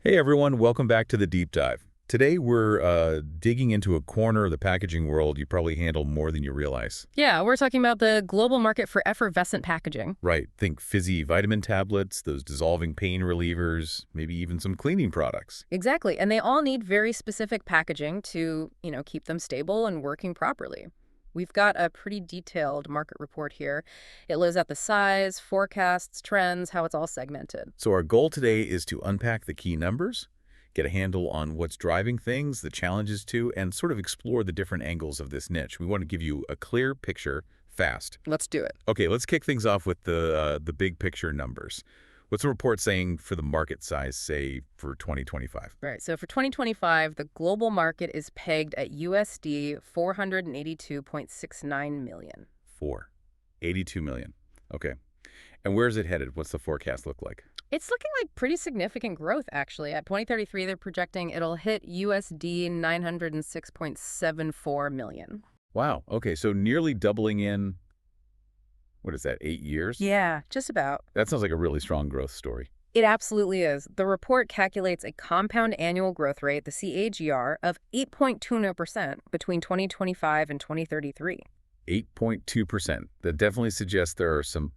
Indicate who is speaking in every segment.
Speaker 1: Hey everyone, welcome back to the Deep Dive. Today we're digging into a corner of the packaging world you probably handle more than you realize.
Speaker 2: Yeah, we're talking about the global market for effervescent packaging.
Speaker 1: Right, think fizzy vitamin tablets, those dissolving pain relievers, maybe even some cleaning products.
Speaker 2: Exactly, and they all need very specific packaging to, keep them stable and working properly. We've got a pretty detailed market report here. It lays out the size, forecasts, trends, how it's all segmented.
Speaker 1: So our goal today is to unpack the key numbers, get a handle on what's driving things, the challenges too, and sort of explore the different angles of this niche. We want to give you a clear picture fast.
Speaker 2: Let's do it.
Speaker 1: Okay, let's kick things off with the big picture numbers. What's the report saying for the market size, say, for 2025?
Speaker 2: Right, so for 2025, the global market is pegged at USD 482.69 million.
Speaker 1: 82 million. Okay. And where is it headed? What's the forecast look like?
Speaker 2: It's looking like pretty significant growth, actually. At 2033, they're projecting it'll hit USD 906.74 million.
Speaker 1: Wow. Okay, so nearly doubling in, what is that, 8 years?
Speaker 2: Yeah, just about.
Speaker 1: That sounds like a really strong growth story.
Speaker 2: It absolutely is. The report calculates a compound annual growth rate, the CAGR, of 8.20% between 2025 and 2033.
Speaker 1: 8.2%. That definitely suggests there are some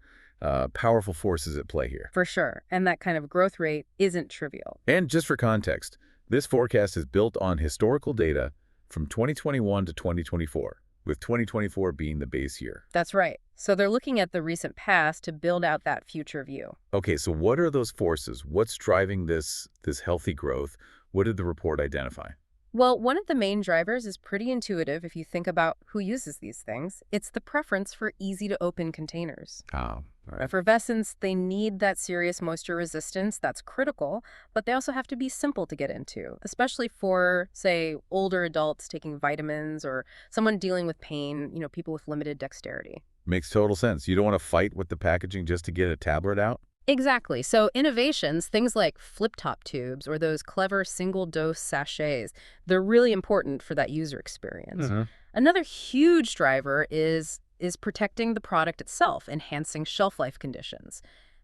Speaker 1: powerful forces at play here.
Speaker 2: For sure. And that kind of growth rate isn't trivial.
Speaker 1: And just for context, this forecast is built on historical data from 2021 to 2024, with 2024 being the base year.
Speaker 2: That's right. So they're looking at the recent past to build out that future view.
Speaker 1: Okay, so what are those forces? What's driving this healthy growth? What did the report identify?
Speaker 2: Well, one of the main drivers is pretty intuitive if you think about who uses these things. It's the preference for easy-to-open containers.
Speaker 1: Oh, all right.
Speaker 2: Effervescents, they need that serious moisture resistance. That's critical, but they also have to be simple to get into, especially for, say, older adults taking vitamins or someone dealing with pain, people with limited dexterity.
Speaker 1: Makes total sense. You don't want to fight with the packaging just to get a tablet out?
Speaker 2: Exactly. So innovations, things like flip-top tubes or those clever single-dose sachets, they're really important for that user experience. Another huge driver is protecting the product itself, enhancing shelf life conditions.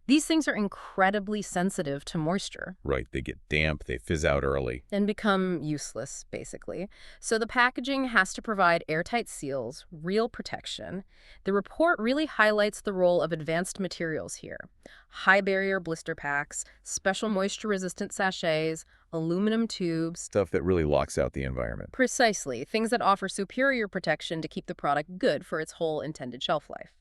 Speaker 2: These things are incredibly sensitive to moisture.
Speaker 1: Right, they get damp, they fizz out early.
Speaker 2: And become useless, basically. So the packaging has to provide airtight seals, real protection. The report really highlights the role of advanced materials here. High barrier blister packs, special moisture-resistant sachets, aluminum tubes.
Speaker 1: Stuff that really locks out the environment.
Speaker 2: Precisely, things that offer superior protection to keep the product good for its whole intended shelf life.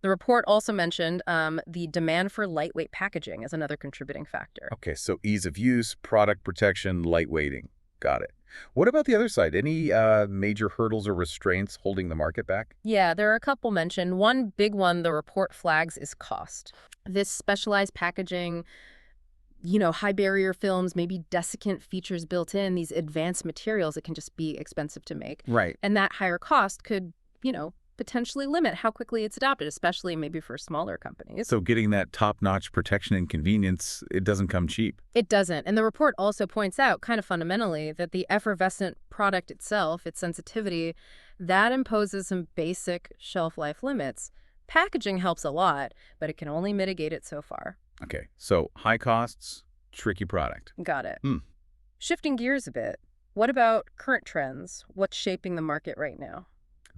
Speaker 2: The report also mentioned the demand for lightweight packaging as another contributing factor.
Speaker 1: Okay, so ease of use, product protection, lightweighting. Got it. What about the other side? Any major hurdles or restraints holding the market back?
Speaker 2: Yeah, there are a couple mentioned. One big one the report flags is cost. This specialized packaging, high barrier films, maybe desiccant features built in, these advanced materials, it can just be expensive to make.
Speaker 1: Right.
Speaker 2: And that higher cost could, potentially limit how quickly it's adopted, especially maybe for smaller companies.
Speaker 1: So getting that top-notch protection and convenience, it doesn't come cheap.
Speaker 2: It doesn't. And the report also points out, kind of fundamentally, that the effervescent product itself, its sensitivity, that imposes some basic shelf life limits. Packaging helps a lot, but it can only mitigate it so far.
Speaker 1: Okay, so high costs, tricky product.
Speaker 2: Got it. Shifting gears a bit, what about current trends? What's shaping the market right now?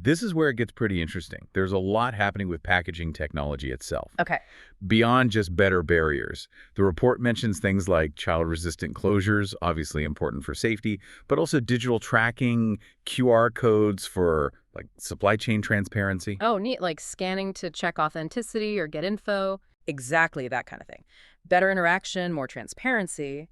Speaker 1: This is where it gets pretty interesting. There's a lot happening with packaging technology itself.
Speaker 2: Okay.
Speaker 1: Beyond just better barriers, the report mentions things like child-resistant closures, obviously important for safety, but also digital tracking, QR codes for like supply chain transparency.
Speaker 2: Oh, neat. Like scanning to check authenticity or get info. Exactly that kind of thing. Better interaction, more transparency.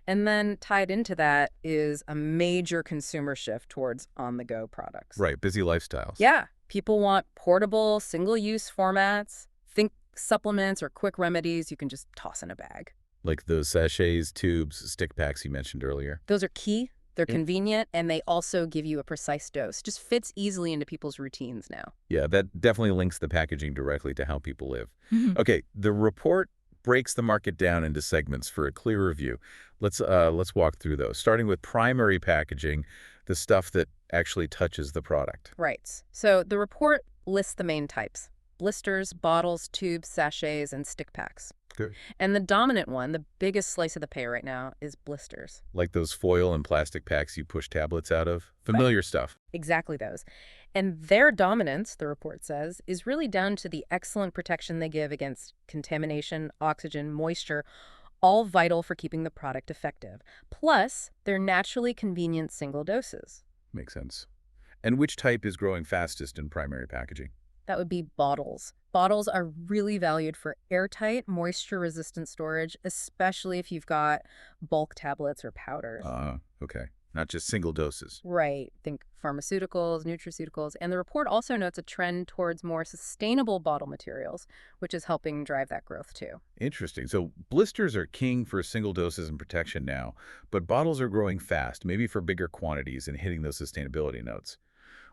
Speaker 2: And then tied into that is a major consumer shift towards on-the-go products.
Speaker 1: Right, busy lifestyles.
Speaker 2: Yeah. People want portable, single-use formats. Think supplements or quick remedies you can just toss in a bag.
Speaker 1: Like those sachets, tubes, stick packs you mentioned earlier.
Speaker 2: Those are key. They're convenient, and they also give you a precise dose. Just fits easily into people's routines now.
Speaker 1: Yeah, that definitely links the packaging directly to how people live. Okay, the report breaks the market down into segments for a clearer view. Let's walk through those, starting with primary packaging, the stuff that actually touches the product.
Speaker 2: Right. So the report lists the main types: blisters, bottles, tubes, sachets, and stick packs.
Speaker 1: Good.
Speaker 2: And the dominant one, the biggest slice of the pie right now, is Blisters.
Speaker 1: Like those foil and plastic packs you push tablets out of?
Speaker 2: Right.
Speaker 1: Familiar stuff.
Speaker 2: Exactly those. And their dominance, the report says, is really down to the excellent protection they give against contamination, oxygen, moisture, all vital for keeping the product effective. Plus, they're naturally convenient single doses.
Speaker 1: Makes sense. And which type is growing fastest in primary packaging?
Speaker 2: That would be bottles. Bottles are really valued for airtight, moisture-resistant storage, especially if you've got bulk tablets or powders.
Speaker 1: Okay. Not just single doses.
Speaker 2: Right. Think pharmaceuticals, nutraceuticals. And the report also notes a trend towards more sustainable bottle materials, which is helping drive that growth too.
Speaker 1: Interesting. So blisters are king for single doses and protection now, but bottles are growing fast, maybe for bigger quantities and hitting those sustainability notes.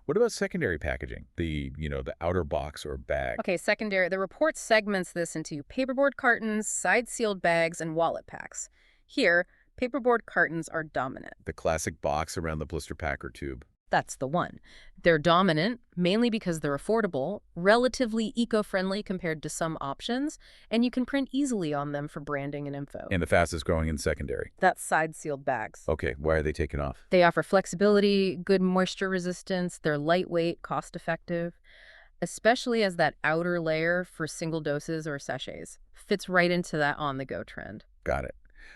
Speaker 1: What about secondary packaging? The outer box or bag?
Speaker 2: Okay, secondary. The report segments this into paperboard cartons, side-sealed bags, and wallet packs. Here, paperboard cartons are dominant.
Speaker 1: The classic box around the blister pack or tube.
Speaker 2: That's the one. They're dominant, mainly because they're affordable, relatively eco-friendly compared to some options, and you can print easily on them for branding and info.
Speaker 1: And the fastest growing in secondary.
Speaker 2: That's side-sealed bags.
Speaker 1: Okay, why are they taking off?
Speaker 2: They offer flexibility, good moisture resistance, they're lightweight, cost-effective, especially as that outer layer for single doses or sachets fits right into that on-the-go trend.
Speaker 1: Got it.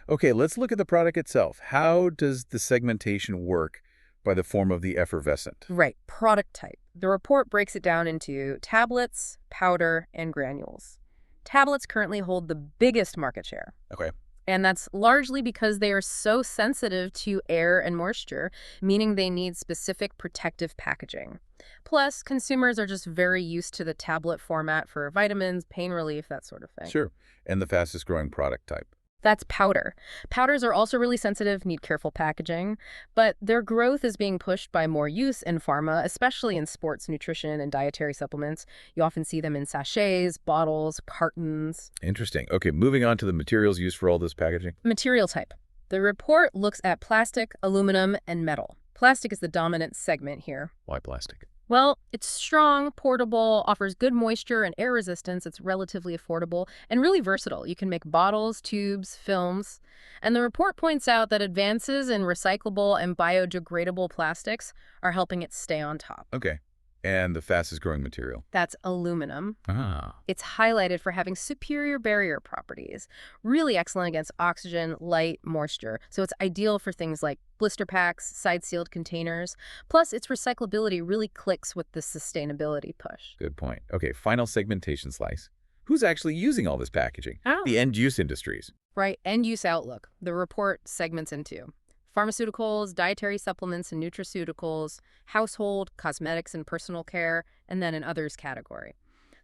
Speaker 1: Okay, let's look at the product itself. How does the segmentation work by the form of the effervescent?
Speaker 2: Right, product type. The report breaks it down into tablets, powder, and granules. Tablets currently hold the biggest market share.
Speaker 1: Okay.
Speaker 2: And that's largely because they are so sensitive to air and moisture, meaning they need specific protective packaging. Plus, consumers are just very used to the tablet format for vitamins, pain relief, that sort of thing.
Speaker 1: Sure. And the fastest growing product type?
Speaker 2: That's powder. Powders are also really sensitive, need careful packaging, but their growth is being pushed by more use in pharma, especially in sports nutrition and dietary supplements. You often see them in sachets, bottles, cartons.
Speaker 1: Interesting. Okay, moving on to the materials used for all this packaging.
Speaker 2: Material type. The report looks at plastic, aluminum, and metal. Plastic is the dominant segment here.
Speaker 1: Why plastic?
Speaker 2: Well, it's strong, portable, offers good moisture and air resistance. It's relatively affordable and really versatile. You can make bottles, tubes, films. And the report points out that advances in recyclable and biodegradable plastics are helping it stay on top.
Speaker 1: Okay. And the fastest growing material?
Speaker 2: That's aluminum.
Speaker 1: Ah.
Speaker 2: It's highlighted for having superior barrier properties, really excellent against oxygen, light, moisture. So it's ideal for things like blister packs, side-sealed containers. Plus, its recyclability really clicks with the sustainability push.
Speaker 1: Good point. Okay, final segmentation slice. Who's actually using all this packaging?
Speaker 2: Oh.
Speaker 1: The end-use industries.
Speaker 2: Right, end-use outlook. The report segments into pharmaceuticals, dietary supplements and nutraceuticals, household, cosmetics and personal care, and then an others category.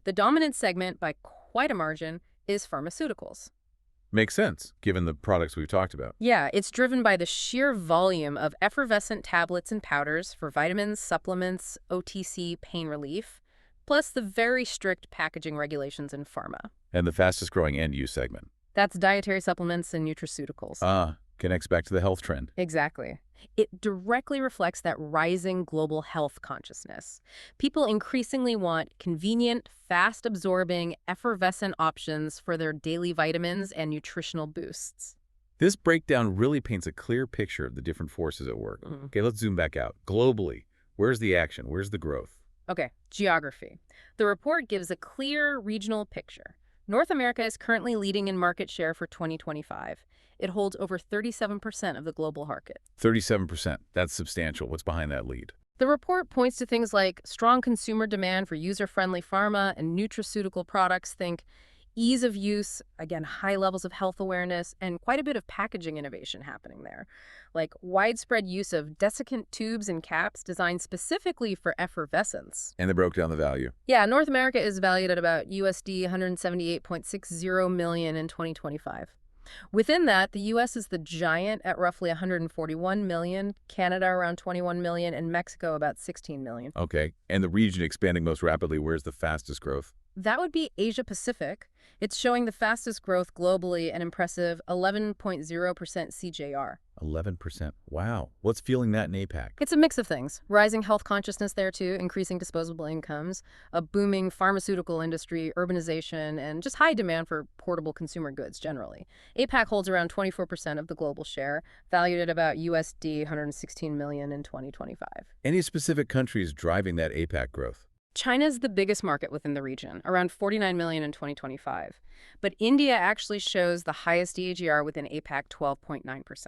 Speaker 2: The dominant segment, by quite a margin, is pharmaceuticals.
Speaker 1: Makes sense, given the products we've talked about.
Speaker 2: Yeah, it's driven by the sheer volume of effervescent tablets and powders for vitamins, supplements, OTC, pain relief, plus the very strict packaging regulations in pharma.
Speaker 1: And the fastest growing end-use segment.
Speaker 2: That's dietary supplements and nutraceuticals.
Speaker 1: Connects back to the health trend.
Speaker 2: Exactly. It directly reflects that rising global health consciousness. People increasingly want convenient, fast-absorbing, effervescent options for their daily vitamins and nutritional boosts.
Speaker 1: This breakdown really paints a clear picture of the different forces at work. Okay, let's zoom back out. Globally, where's the action? Where's the growth?
Speaker 2: Okay, geography. The report gives a clear regional picture. North America is currently leading in market share for 2025. It holds over 37% of the global market.
Speaker 1: 37%. That's substantial. What's behind that lead?
Speaker 2: The report points to things like strong consumer demand for user-friendly pharma and nutraceutical products. Think ease of use, again, high levels of health awareness, and quite a bit of packaging innovation happening there. Like widespread use of desiccant tubes and caps designed specifically for effervescence.
Speaker 1: And they broke down the value.
Speaker 2: Yeah, North America is valued at about USD 178.60 million in 2025. Within that, the U.S. is the giant at roughly 141 million, Canada around 21 million, and Mexico about 16 million.
Speaker 1: Okay, and the region expanding most rapidly, where's the fastest growth?
Speaker 2: That would be Asia Pacific. It's showing the fastest growth globally, an impressive 11.0% CJR.
Speaker 1: 11%. Wow. What's fueling that in APAC?
Speaker 2: It's a mix of things. Rising health consciousness there too, increasing disposable incomes, a booming pharmaceutical industry, urbanization, and just high demand for portable consumer goods generally. APAC holds around 24% of the global share, valued at about USD 116 million in 2025.
Speaker 1: Any specific countries driving that APAC growth?
Speaker 2: China's the biggest market within the region, around 49 million in 2025. But India actually shows the highest CAGR within APAC, 12.9%.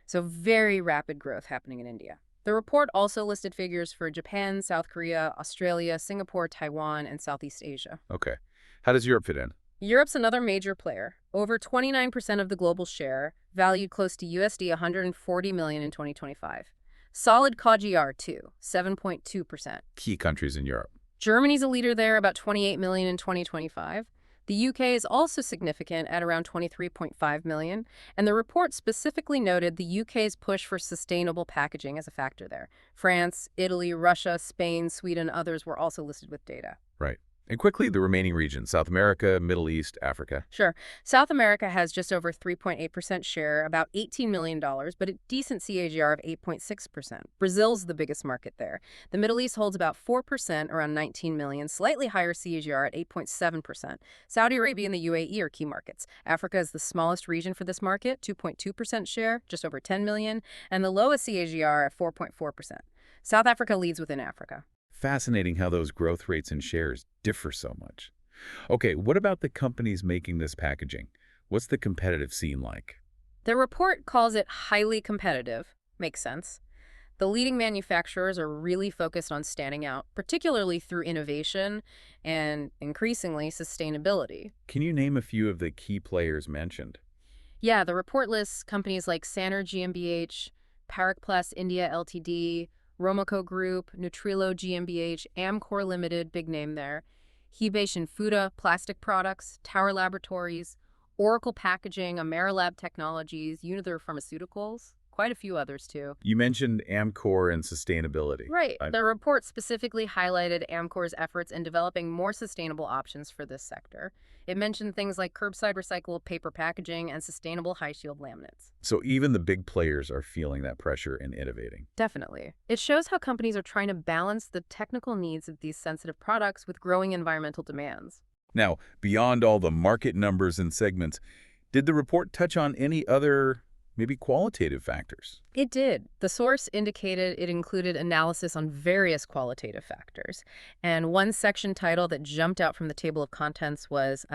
Speaker 2: So very rapid growth happening in India. The report also listed figures for Japan, South Korea, Australia, Singapore, Taiwan, and Southeast Asia.
Speaker 1: Okay. How does Europe fit in?
Speaker 2: Europe's another major player. Over 29% of the global share, valued close to USD 140 million in 2025. Solid CAGR too, 7.2%.
Speaker 1: Key countries in Europe.
Speaker 2: Germany's a leader there, about 28 million in 2025. The UK is also significant at around 23.5 million, and the report specifically noted the UK's push for sustainable packaging as a factor there. France, Italy, Russia, Spain, Sweden, others were also listed with data.
Speaker 1: Right. And quickly, the remaining regions, South America, Middle East, Africa.
Speaker 2: Sure. South America has just over 3.8% share, about $18 million, but a decent CAGR of 8.6%. Brazil's the biggest market there. The Middle East holds about 4%, around 19 million, slightly higher CAGR at 8.7%. Saudi Arabia and the UAE are key markets. Africa is the smallest region for this market, 2.2% share, just over 10 million, and the lowest CAGR at 4.4%. South Africa leads within Africa.
Speaker 1: Fascinating how those growth rates and shares differ so much. Okay, what about the companies making this packaging? What's the competitive scene like?
Speaker 2: The report calls it highly competitive. Makes sense. The leading manufacturers are really focused on standing out, particularly through innovation and, increasingly, sustainability.
Speaker 1: Can you name a few of the key players mentioned?
Speaker 2: Yeah, the report lists companies like Saner GmbH, Parakplast India Ltd., Romoco Group, Nutrillo GmbH, Amcor Limited, big name there, Hibeish Fuda Plastic Products, Tower Laboratories, Oracle Packaging, Amerilab Technologies, Unither Pharmaceuticals, quite a few others too.
Speaker 1: You mentioned Amcor and sustainability.
Speaker 2: Right. The report specifically highlighted Amcor's efforts in developing more sustainable options for this sector. It mentioned things like curbside recycled paper packaging and sustainable high-shield laminates.
Speaker 1: So even the big players are feeling that pressure and innovating.
Speaker 2: Definitely. It shows how companies are trying to balance the technical needs of these sensitive products with growing environmental demands.
Speaker 1: Now, beyond all the market numbers and segments, did the report touch on any other, maybe qualitative factors?
Speaker 2: It did. The source indicated it included analysis on various qualitative factors. And one section title that jumped out from the table of contents was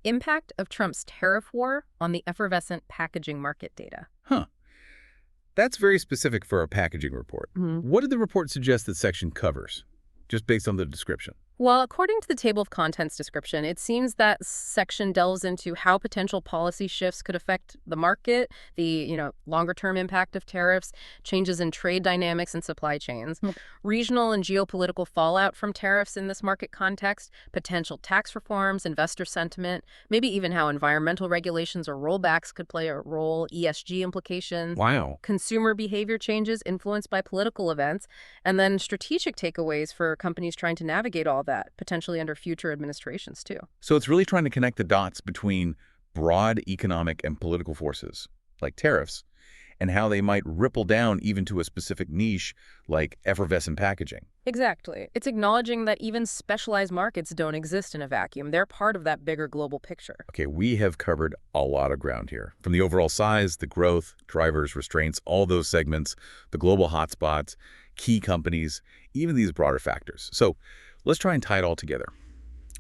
Speaker 2: Impact of Trump's Tariff War on the Effervescent Packaging Market Data.
Speaker 1: Huh. That's very specific for a packaging report. What did the report suggest that section covers, just based on the description?
Speaker 2: Well, according to the table of contents description, it seems that section delves into how potential policy shifts could affect the market, the, longer-term impact of tariffs, changes in trade dynamics and supply chains, regional and geopolitical fallout from tariffs in this market context, potential tax reforms, investor sentiment, maybe even how environmental regulations or rollbacks could play a role, ESG implications,
Speaker 1: Wow.
Speaker 2: consumer behavior changes influenced by political events, and then strategic takeaways for companies trying to navigate all that, potentially under future administrations too.
Speaker 1: So it's really trying to connect the dots between broad economic and political forces, like tariffs, and how they might ripple down even to a specific niche like effervescent packaging.
Speaker 2: Exactly. It's acknowledging that even specialized markets don't exist in a vacuum. They're part of that bigger global picture.
Speaker 1: Okay, we have covered a lot of ground here. From the overall size, the growth, drivers, restraints, all those segments, the global hotspots, key companies, even these broader factors. So let's try and tie it all together.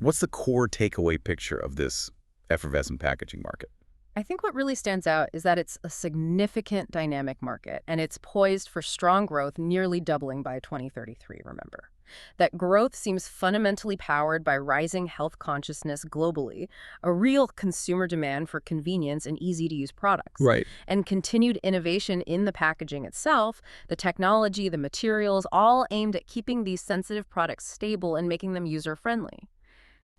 Speaker 1: What's the core takeaway picture of this effervescent packaging market?
Speaker 2: I think what really stands out is that it's a significant dynamic market, and it's poised for strong growth, nearly doubling by 2033, remember. That growth seems fundamentally powered by rising health consciousness globally, a real consumer demand for convenience and easy-to-use products.
Speaker 1: Right.
Speaker 2: And continued innovation in the packaging itself, the technology, the materials, all aimed at keeping these sensitive products stable and making them user-friendly.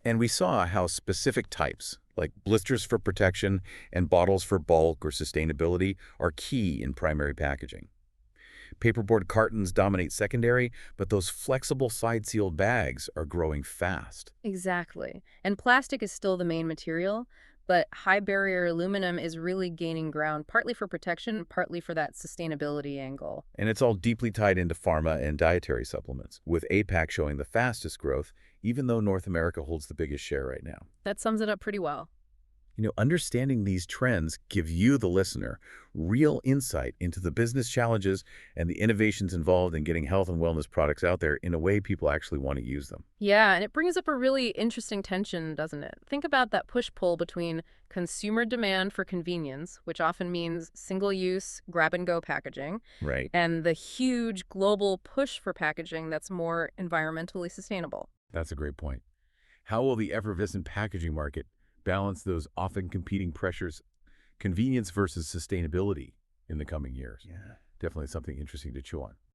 Speaker 1: And we saw how specific types, like blisters for protection and bottles for bulk or sustainability, are key in primary packaging. Paperboard cartons dominate secondary, but those flexible side-sealed bags are growing fast.
Speaker 2: Exactly. And plastic is still the main material, but high barrier aluminum is really gaining ground, partly for protection, partly for that sustainability angle.
Speaker 1: And it's all deeply tied into pharma and dietary supplements, with APAC showing the fastest growth, even though North America holds the biggest share right now.
Speaker 2: That sums it up pretty well.
Speaker 1: Understanding these trends give you, the listener, real insight into the business challenges and the innovations involved in getting health and wellness products out there in a way people actually want to use them.
Speaker 2: Yeah, and it brings up a really interesting tension, doesn't it? Think about that push-pull between consumer demand for convenience, which often means single-use, grab-and-go packaging,
Speaker 1: Right.
Speaker 2: and the huge global push for packaging that's more environmentally sustainable.
Speaker 1: That's a great point. How will the effervescent packaging market balance those often competing pressures, convenience versus sustainability, in the coming years? Yeah. Definitely something interesting to chew on.